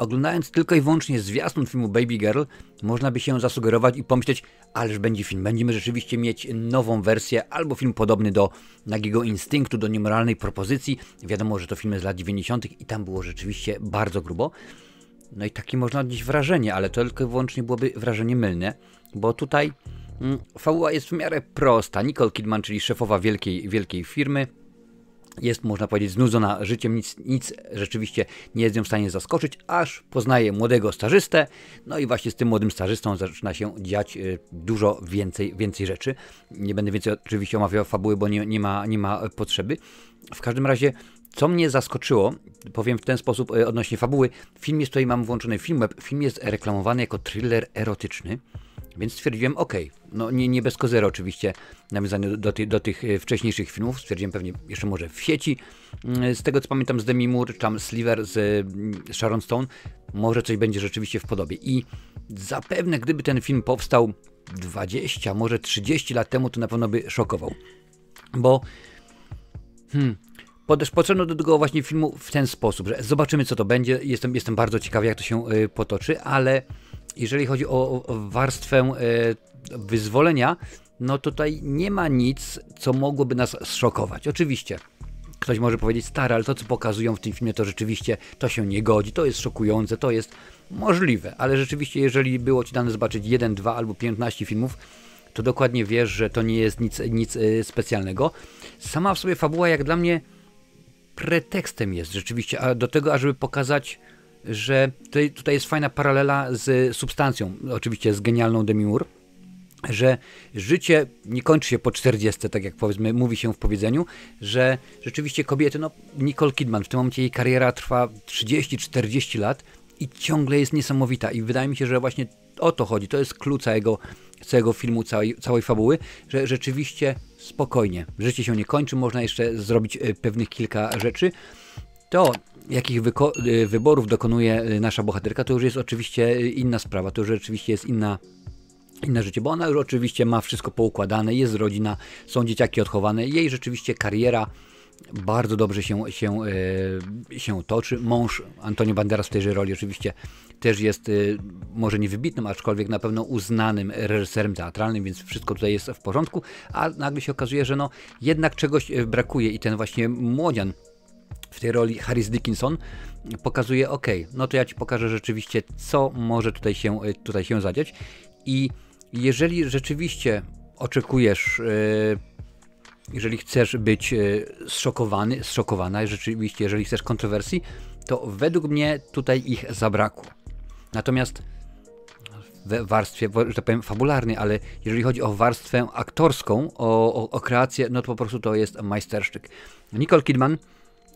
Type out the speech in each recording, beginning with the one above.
oglądając tylko i wyłącznie zwiastun filmu Baby Girl, można by się zasugerować i pomyśleć, ależ będzie film, będziemy rzeczywiście mieć nową wersję, albo film podobny do Nagiego Instynktu, do Niemoralnej Propozycji. Wiadomo, że to filmy z lat 90. i tam było rzeczywiście bardzo grubo. No i takie można odnieść wrażenie, ale to tylko i wyłącznie byłoby wrażenie mylne, bo tutaj fabuła jest w miarę prosta. Nicole Kidman, czyli szefowa wielkiej firmy, jest, można powiedzieć, znudzona życiem, nic rzeczywiście nie jest ją w stanie zaskoczyć, aż poznaje młodego stażystę, no i właśnie z tym młodym stażystą zaczyna się dziać dużo więcej rzeczy. Nie będę więcej oczywiście omawiał fabuły, bo nie ma potrzeby. W każdym razie, co mnie zaskoczyło, powiem w ten sposób odnośnie fabuły, film jest, tutaj mam włączony Filmweb, film jest reklamowany jako thriller erotyczny, więc stwierdziłem, no nie bez kozery oczywiście, nawiązanie do tych wcześniejszych filmów, stwierdziłem pewnie jeszcze może w sieci, z tego co pamiętam z Demi Moore, czy tam Sliver z Sharon Stone, może coś będzie rzeczywiście w podobie. I zapewne gdyby ten film powstał 20, może 30 lat temu, to na pewno by szokował, bo podszedłem do tego właśnie filmu w ten sposób, że zobaczymy co to będzie, jestem bardzo ciekawy jak to się potoczy, ale jeżeli chodzi o warstwę wyzwolenia, no tutaj nie ma nic, co mogłoby nas zszokować. Oczywiście, ktoś może powiedzieć, stary, ale to co pokazują w tym filmie, to rzeczywiście to się nie godzi, to jest szokujące, to jest możliwe, ale rzeczywiście jeżeli było ci dane zobaczyć 1, 2 albo 15 filmów, to dokładnie wiesz, że to nie jest nic specjalnego. Sama w sobie fabuła jak dla mnie pretekstem jest rzeczywiście, a do tego, ażeby pokazać, że tutaj jest fajna paralela z Substancją, oczywiście z genialną Demi Moore, że życie nie kończy się po 40, tak jak powiedzmy mówi się w powiedzeniu, że rzeczywiście kobiety, no Nicole Kidman, w tym momencie jej kariera trwa 30-40 lat i ciągle jest niesamowita i wydaje mi się, że właśnie o to chodzi, to jest klucz całego filmu, całej fabuły, że rzeczywiście spokojnie, życie się nie kończy, można jeszcze zrobić pewnych kilka rzeczy. To, jakich wyborów dokonuje nasza bohaterka, to już jest oczywiście inna sprawa, to już rzeczywiście jest inne życie, bo ona już oczywiście ma wszystko poukładane, jest rodzina, są dzieciaki odchowane, jej rzeczywiście kariera bardzo dobrze się toczy. Mąż Antonio Banderas w tejże roli oczywiście też jest może nie wybitnym, aczkolwiek na pewno uznanym reżyserem teatralnym, więc wszystko tutaj jest w porządku, a nagle się okazuje, że no jednak czegoś brakuje i ten właśnie młodzian w tej roli Harris Dickinson pokazuje, no to ja ci pokażę rzeczywiście, co może tutaj się zadziać i jeżeli rzeczywiście oczekujesz, jeżeli chcesz być zszokowana, rzeczywiście, jeżeli chcesz kontrowersji, to według mnie tutaj ich zabrakło. Natomiast w warstwie, że tak powiem, fabularnej, ale jeżeli chodzi o warstwę aktorską, o kreację, no to po prostu to jest majstersztyk. Nicole Kidman,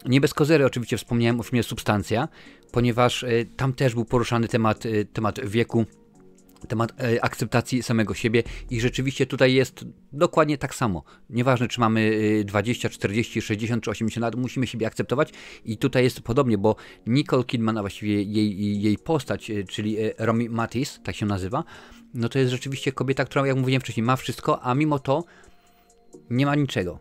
nie bez kozery oczywiście wspomniałem o filmie Substancja, ponieważ tam też był poruszany temat wieku, temat akceptacji samego siebie i rzeczywiście tutaj jest dokładnie tak samo. Nieważne czy mamy 20, 40, 60 czy 80 lat, musimy siebie akceptować i tutaj jest podobnie, bo Nicole Kidman, a właściwie jej postać, czyli Romy Mattis, tak się nazywa, no to jest rzeczywiście kobieta, która, jak mówiłem wcześniej, ma wszystko, a mimo to nie ma niczego.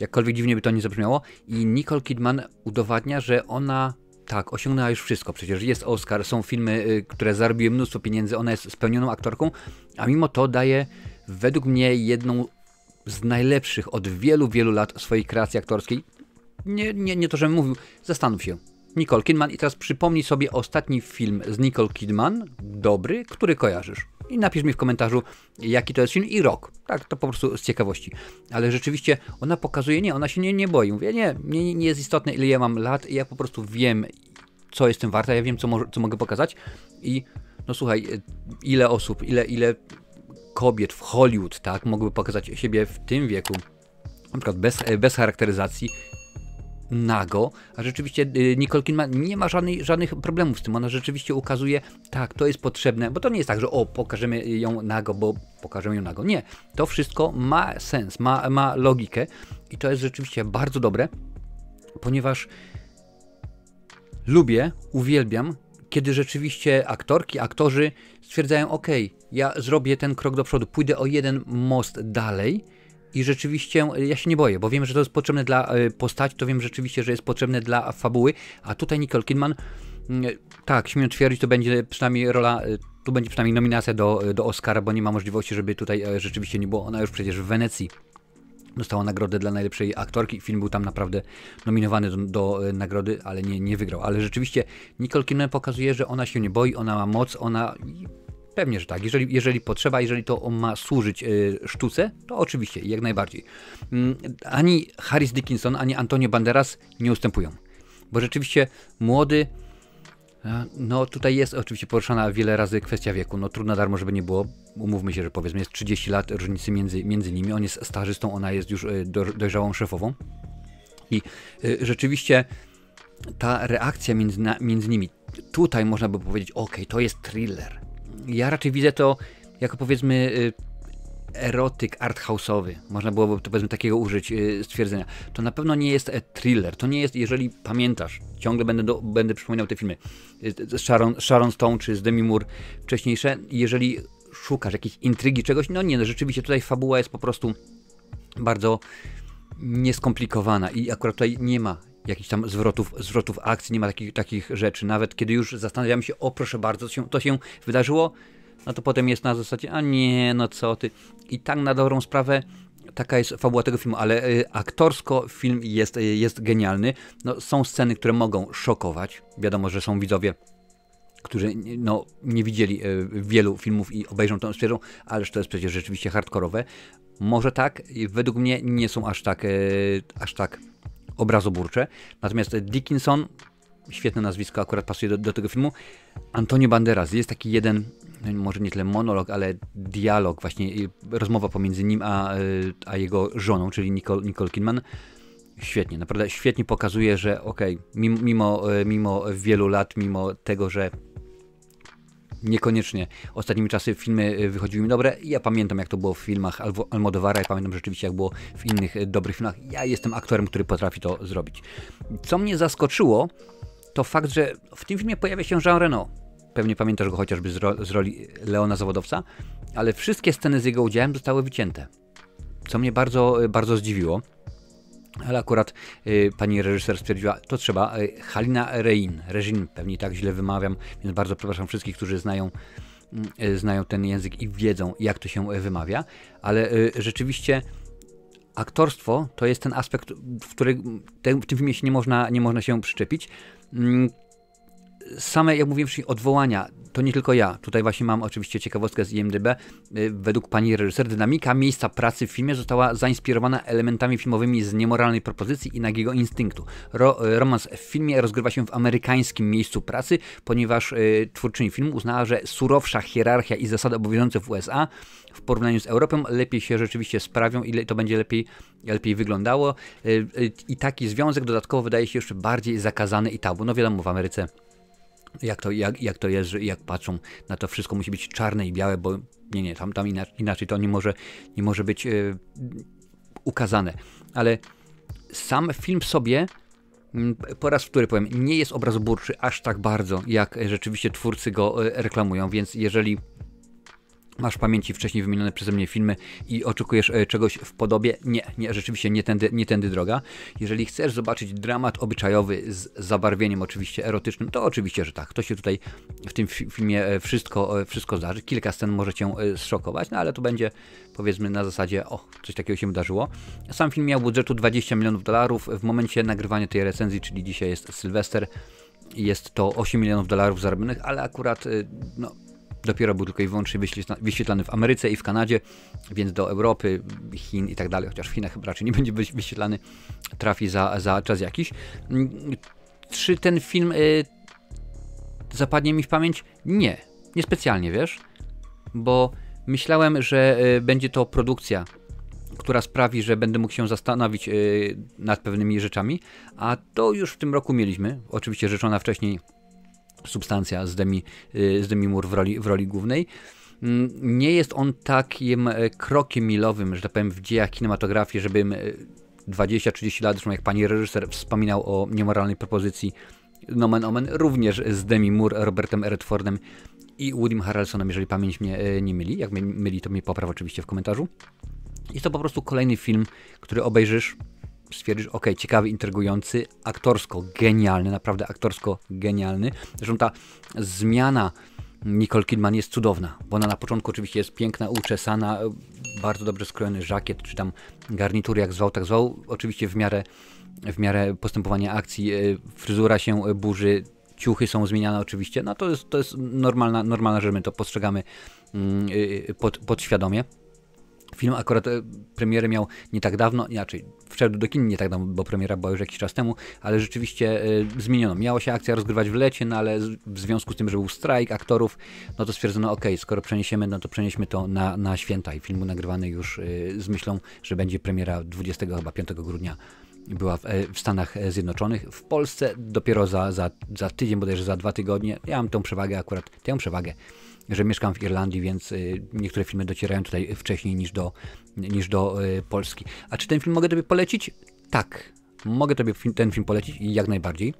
Jakkolwiek dziwnie by to nie zabrzmiało i Nicole Kidman udowadnia, że ona tak, osiągnęła już wszystko, przecież jest Oscar, są filmy, które zarobiły mnóstwo pieniędzy, ona jest spełnioną aktorką, a mimo to daje według mnie jedną z najlepszych od wielu lat swojej kreacji aktorskiej. Nie to, żebym mówił, zastanów się. Nicole Kidman i teraz przypomnij sobie ostatni film z Nicole Kidman, dobry, który kojarzysz. I napisz mi w komentarzu, jaki to jest film i rok. Tak, to po prostu z ciekawości. Ale rzeczywiście ona pokazuje, ona się nie boi. Mówię, nie jest istotne, ile ja mam lat. Ja po prostu wiem, co jestem warta. Ja wiem, co mogę pokazać. I no słuchaj, ile osób, ile kobiet w Hollywood, tak, mogłyby pokazać siebie w tym wieku, na przykład bez charakteryzacji, nago, a rzeczywiście Nicole Kidman nie ma żadnych problemów z tym, ona rzeczywiście ukazuje, tak, to jest potrzebne, bo to nie jest tak, że pokażemy ją nago, bo pokażemy ją nago, nie, to wszystko ma sens, ma logikę i to jest rzeczywiście bardzo dobre, ponieważ uwielbiam, kiedy rzeczywiście aktorzy stwierdzają, ja zrobię ten krok do przodu, pójdę o jeden most dalej, i rzeczywiście ja się nie boję, bo wiem, że to jest potrzebne dla postaci, to wiem rzeczywiście, że jest potrzebne dla fabuły, a tutaj Nicole Kidman Tak, śmiem twierdzić, to będzie przynajmniej rola, tu będzie przynajmniej nominacja do Oscara, bo nie ma możliwości, żeby tutaj rzeczywiście nie było. Ona już przecież w Wenecji dostała nagrodę dla najlepszej aktorki. Film był tam naprawdę nominowany do nagrody, ale nie wygrał. Ale rzeczywiście Nicole Kidman pokazuje, że ona się nie boi, ona ma moc, ona... Pewnie, że tak. Jeżeli potrzeba, jeżeli to ma służyć sztuce, to oczywiście, jak najbardziej. Ani Harris Dickinson, ani Antonio Banderas nie ustępują. Bo rzeczywiście młody, no tutaj jest oczywiście poruszana wiele razy kwestia wieku. No trudno darmo, żeby nie było. Umówmy się, że powiedzmy jest 30 lat różnicy między nimi. On jest stażystą, ona jest już dojrzałą szefową. I rzeczywiście ta reakcja między nimi, tutaj można by powiedzieć, okej, to jest thriller. Ja raczej widzę to jako powiedzmy erotyk arthouse'owy. Można byłoby to powiedzmy takiego użyć stwierdzenia. To na pewno nie jest thriller. To nie jest, jeżeli pamiętasz, ciągle będę przypominał te filmy z Sharon Stone czy z Demi Moore wcześniejsze. Jeżeli szukasz jakiejś intrygi, czegoś, no nie, no rzeczywiście tutaj fabuła jest po prostu bardzo nieskomplikowana i akurat tutaj nie ma jakichś tam zwrotów akcji, nie ma takich rzeczy. Nawet kiedy już zastanawiamy się, o proszę bardzo, to się wydarzyło, no to potem jest na zasadzie, a nie, no co ty. I tak na dobrą sprawę taka jest fabuła tego filmu, ale aktorsko film jest genialny. No, są sceny, które mogą szokować. Wiadomo, że są widzowie, którzy no, nie widzieli wielu filmów i obejrzą to stwierdzą, ależ to jest przecież rzeczywiście hardkorowe. Może tak, według mnie nie są aż tak obrazoburcze. Natomiast Dickinson, świetne nazwisko, akurat pasuje do tego filmu. Antonio Banderas, jest taki jeden, może nie tyle monolog, ale dialog, właśnie rozmowa pomiędzy nim a jego żoną, czyli Nicole Kidman. Świetnie, naprawdę świetnie pokazuje, że okej, mimo wielu lat, mimo tego, że niekoniecznie ostatnimi czasy filmy wychodziły mi dobre. Ja pamiętam, jak to było w filmach Almodovara, ja pamiętam rzeczywiście, jak było w innych dobrych filmach. Ja jestem aktorem, który potrafi to zrobić. Co mnie zaskoczyło, to fakt, że w tym filmie pojawia się Jean Reno. Pewnie pamiętasz go chociażby z roli Leona Zawodowca, ale wszystkie sceny z jego udziałem zostały wycięte. Co mnie bardzo, bardzo zdziwiło. Ale akurat pani reżyser stwierdziła, to trzeba. Halina Regin, pewnie tak źle wymawiam, więc bardzo przepraszam wszystkich, którzy znają ten język i wiedzą, jak to się wymawia, ale rzeczywiście aktorstwo to jest ten aspekt, w tym filmie się nie można się przyczepić. Same, jak mówiłem wcześniej, odwołania, to nie tylko ja. Tutaj właśnie mam oczywiście ciekawostkę z IMDb. Według pani reżyser dynamika miejsca pracy w filmie została zainspirowana elementami filmowymi z Niemoralnej propozycji i Nagiego instynktu. Romans w filmie rozgrywa się w amerykańskim miejscu pracy, ponieważ twórczyni filmu uznała, że surowsza hierarchia i zasady obowiązujące w USA w porównaniu z Europą lepiej się rzeczywiście sprawią i to będzie lepiej wyglądało. I taki związek dodatkowo wydaje się jeszcze bardziej zakazany i tabu. No wiadomo, w Ameryce jak to jest, że jak patrzą na to wszystko musi być czarne i białe, bo nie, tam inaczej to nie może być ukazane. Ale sam film sobie, po raz wtóry powiem, nie jest obrazoburczy aż tak bardzo, jak rzeczywiście twórcy go reklamują, więc jeżeli masz w pamięci wcześniej wymienione przeze mnie filmy i oczekujesz czegoś w podobie, nie, rzeczywiście nie tędy droga. Jeżeli chcesz zobaczyć dramat obyczajowy z zabarwieniem oczywiście erotycznym, to oczywiście, że tak. To się tutaj w tym filmie wszystko zdarzy. Kilka scen może cię zszokować, no ale to będzie powiedzmy na zasadzie, coś takiego się wydarzyło. Sam film miał budżetu $20 milionów. W momencie nagrywania tej recenzji, czyli dzisiaj jest Sylwester, jest to $8 milionów zarobionych, ale akurat dopiero był tylko i wyłącznie wyświetlany w Ameryce i w Kanadzie, więc do Europy, Chin i tak dalej, chociaż w Chinach raczej nie będzie wyświetlany, trafi za czas jakiś. Czy ten film zapadnie mi w pamięć? Nie specjalnie, wiesz, bo myślałem, że będzie to produkcja, która sprawi, że będę mógł się zastanowić nad pewnymi rzeczami, a to już w tym roku mieliśmy, oczywiście rzeczona wcześniej Substancja z Demi Moore w roli głównej. Nie jest on takim krokiem milowym, że tak powiem, w dziejach kinematografii, żebym 20-30 lat, zresztą jak pani reżyser wspominał o Niemoralnej propozycji, nomen omen, również z Demi Moore, Robertem Redfordem i Woodym Harrelsonem, jeżeli pamięć mnie nie myli. Jak mnie myli, to mnie popraw oczywiście w komentarzu. Jest to po prostu kolejny film, który obejrzysz stwierdzisz, ok, ciekawy, intrygujący, aktorsko genialny, naprawdę aktorsko genialny. Zresztą ta zmiana Nicole Kidman jest cudowna, bo ona na początku oczywiście jest piękna, uczesana, bardzo dobrze skrojony żakiet, czy tam garnitur, jak zwał, tak zwał. Oczywiście w miarę postępowania akcji fryzura się burzy, ciuchy są zmieniane oczywiście, no to jest normalna rzecz, my to postrzegamy podświadomie. Film akurat premierę miał nie tak dawno, inaczej, wszedł do kin nie tak dawno, bo premiera była już jakiś czas temu, ale rzeczywiście zmieniono. Miała się akcja rozgrywać w lecie, no ale w związku z tym, że był strajk aktorów, no to stwierdzono, ok, skoro przeniesiemy, no to przenieśmy to na święta i film nagrywany już z myślą, że będzie premiera 25 grudnia była w Stanach Zjednoczonych. W Polsce dopiero za tydzień, bodajże za 2 tygodnie. Ja mam tę przewagę, że mieszkam w Irlandii, więc niektóre filmy docierają tutaj wcześniej niż do Polski. A czy ten film mogę Tobie polecić? Tak, mogę Tobie ten film polecić i jak najbardziej.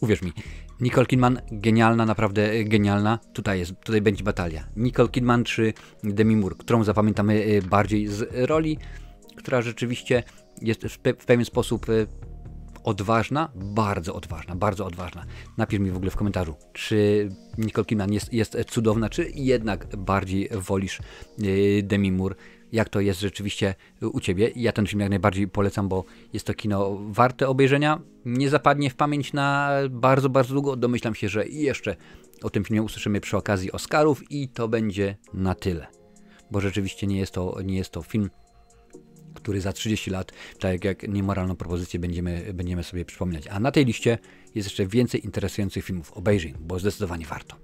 Uwierz mi, Nicole Kidman genialna, naprawdę genialna. Tutaj będzie batalia. Nicole Kidman czy Demi Moore, którą zapamiętamy bardziej z roli, która rzeczywiście jest w pewien sposób odważna, bardzo odważna. Napisz mi w ogóle w komentarzu, czy Nicole Kidman jest cudowna, czy jednak bardziej wolisz Demi Moore. Jak to jest rzeczywiście u Ciebie? Ja ten film jak najbardziej polecam, bo jest to kino warte obejrzenia. Nie zapadnie w pamięć na bardzo, bardzo długo. Domyślam się, że jeszcze o tym filmie usłyszymy przy okazji Oscarów i to będzie na tyle. Bo rzeczywiście nie jest to film, który za 30 lat, tak jak Niemoralną propozycję będziemy sobie przypominać. A na tej liście jest jeszcze więcej interesujących filmów. Obejrzyj, bo zdecydowanie warto.